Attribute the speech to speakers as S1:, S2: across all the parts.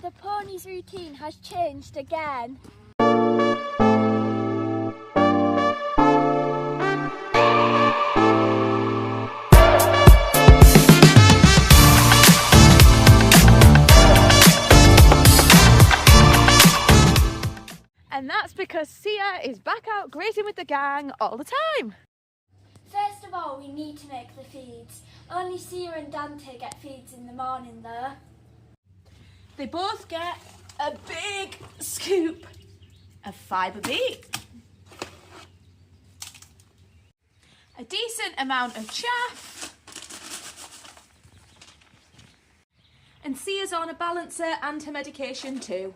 S1: The pony's routine has changed again.
S2: And that's because Sia is back out grazing with the gang all the time.
S1: First of all, we need to make the feeds. Only Sia and Dante get feeds in the morning though.
S2: They both get a big scoop of fibre beet, a decent amount of chaff, and Sia's on a balancer and her medication too.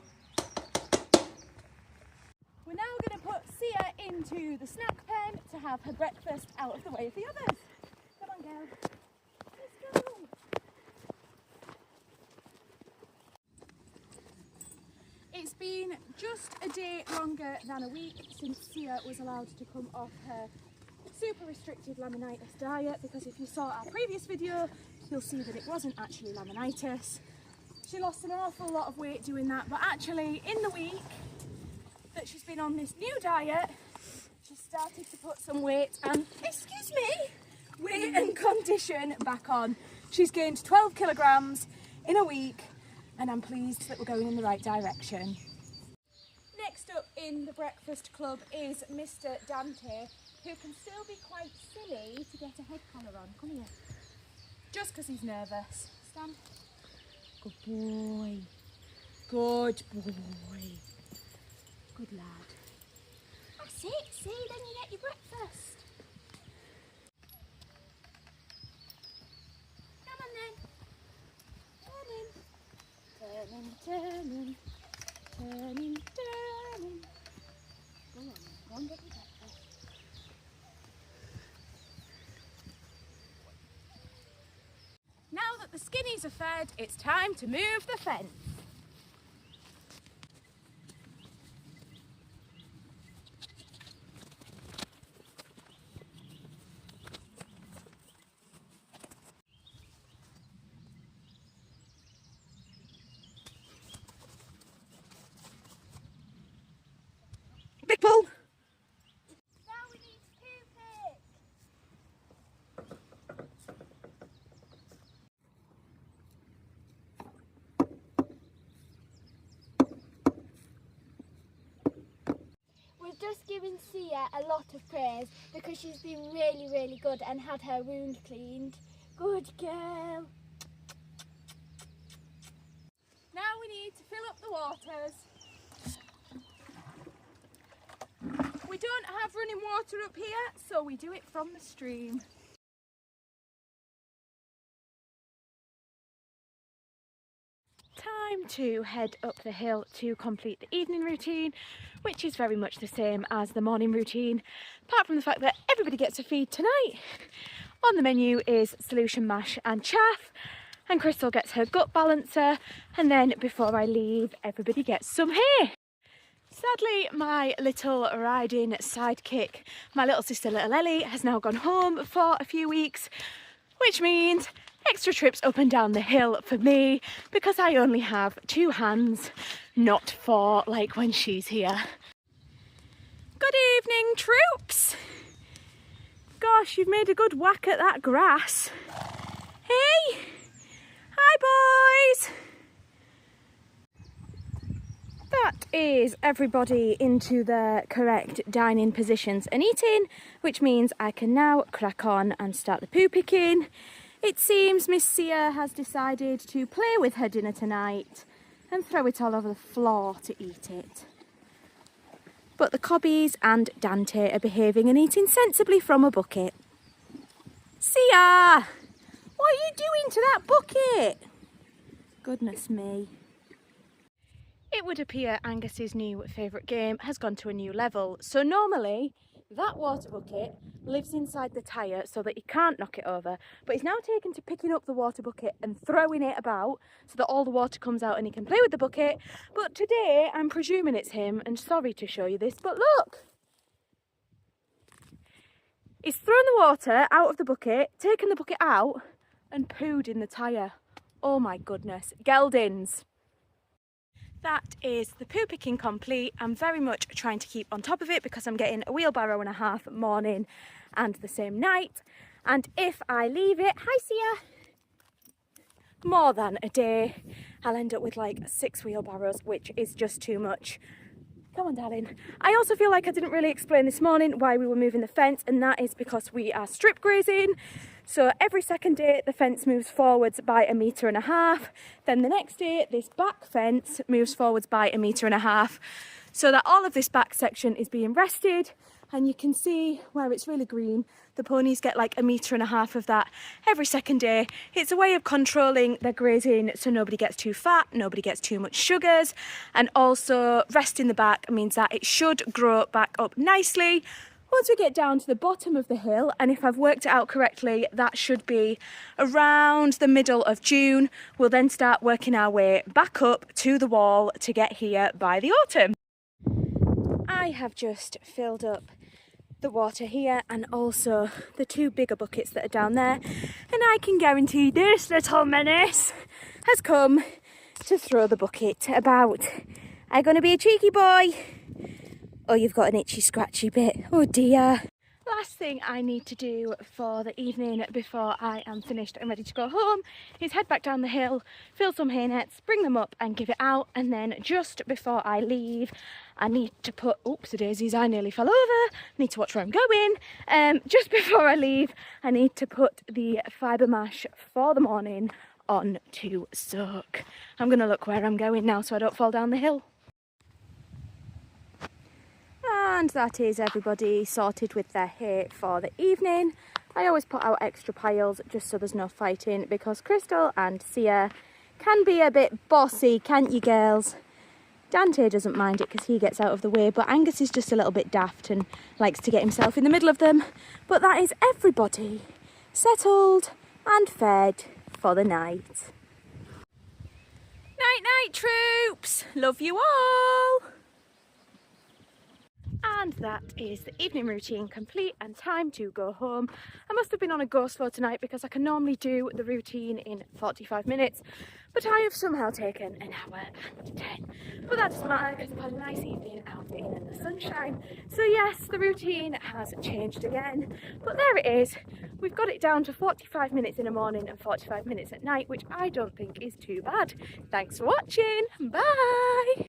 S2: We're now going to put Sia into the snack pen to have her breakfast out of the way of the others. Come on, girl. Let's go. It's been just a day longer than a week since Sia was allowed to come off her super restricted laminitis diet, because if you saw our previous video, you'll see that it wasn't actually laminitis. She lost an awful lot of weight doing that, but actually in the week that she's been on this new diet, she's started to put some weight and, excuse me, weight and condition back on. She's gained 12 kilograms in a week, and I'm pleased that we're going in the right direction. Next up in the breakfast club is Mr. Dante, who can still be quite silly to get a head collar on. Come here. Just because he's nervous. Stand. Good boy. Good boy. Good lad. That's it, see, then you get your breakfast. Come on then. Turning, turning, turning. Go on, get your breakfast. Now that the skinnies are fed, it's time to move the fence. Big pull!
S1: Now we need to poop it. We're just giving Sia a lot of praise because she's been really, really good and had her wound cleaned. Good girl.
S2: Now we need to fill up the waters. We don't have running water up here, so we do it from the stream. Time to head up the hill to complete the evening routine, which is very much the same as the morning routine, apart from the fact that everybody gets a feed tonight. On the menu is solution mash and chaff, and Crystal gets her gut balancer, and then before I leave, everybody gets some hay. Sadly, my little riding sidekick, my little sister Little Ellie, has now gone home for a few weeks, which means extra trips up and down the hill for me, because I only have 2 hands, not 4 like when she's here. Good evening, troops! Gosh, you've made a good whack at that grass. Hey! Hi, boys! That is everybody into their correct dining positions and eating, which means I can now crack on and start the poo picking. It seems Miss Sia has decided to play with her dinner tonight and throw it all over the floor to eat it. But the cobbies and Dante are behaving and eating sensibly from a bucket. Sia! What are you doing to that bucket? Goodness me. It would appear Angus's new favourite game has gone to a new level. So normally that water bucket lives inside the tyre so that he can't knock it over, but he's now taken to picking up the water bucket and throwing it about so that all the water comes out and he can play with the bucket. But today I'm presuming it's him, and sorry to show you this, but look! He's thrown the water out of the bucket, taken the bucket out and pooed in the tyre. Oh my goodness. Geldings. That is the poo picking complete. I'm very much trying to keep on top of it because I'm getting a wheelbarrow and a half morning and the same night. And if I leave it, hi Sia, more than a day, I'll end up with like 6 wheelbarrows, which is just too much. Come on, darling. I also feel like I didn't really explain this morning why we were moving the fence, and that is because we are strip grazing. So every second day the fence moves forwards by 1.5 meters. Then the next day this back fence moves forwards by 1.5 meters, so that all of this back section is being rested. And you can see where it's really green, the ponies get like 1.5 meters of that every second day. It's a way of controlling their grazing so nobody gets too fat, nobody gets too much sugars, and also resting the back means that it should grow back up nicely once we get down to the bottom of the hill. And if I've worked it out correctly, that should be around the middle of June. We'll then start working our way back up to the wall to get here by the autumn. I have just filled up the water here and also the 2 bigger buckets that are down there, and I can guarantee this little menace has come to throw the bucket about. Are you going to be a cheeky boy? Oh, you've got an itchy scratchy bit. Oh dear. Last thing I need to do for the evening before I am finished and ready to go home is head back down the hill, fill some hay nets, bring them up and give it out. And then just before I leave, I need to put, oops, the daisies, I nearly fell over. Need to watch where I'm going. Just before I leave, I need to put the fibre mash for the morning on to soak. I'm going to look where I'm going now so I don't fall down the hill. And that is everybody sorted with their hay for the evening. I always put out extra piles just so there's no fighting, because Crystal and Sia can be a bit bossy, can't you girls? Dante doesn't mind it because he gets out of the way, but Angus is just a little bit daft and likes to get himself in the middle of them. But that is everybody settled and fed for the night. Night night troops, love you all. And that is the evening routine complete and time to go home. I must have been on a go slow tonight because I can normally do the routine in 45 minutes, but I have somehow taken an hour and 10. But that doesn't matter because I've had a nice evening out in the sunshine. So yes, the routine has changed again, but there it is. We've got it down to 45 minutes in the morning and 45 minutes at night, which I don't think is too bad. Thanks for watching. Bye.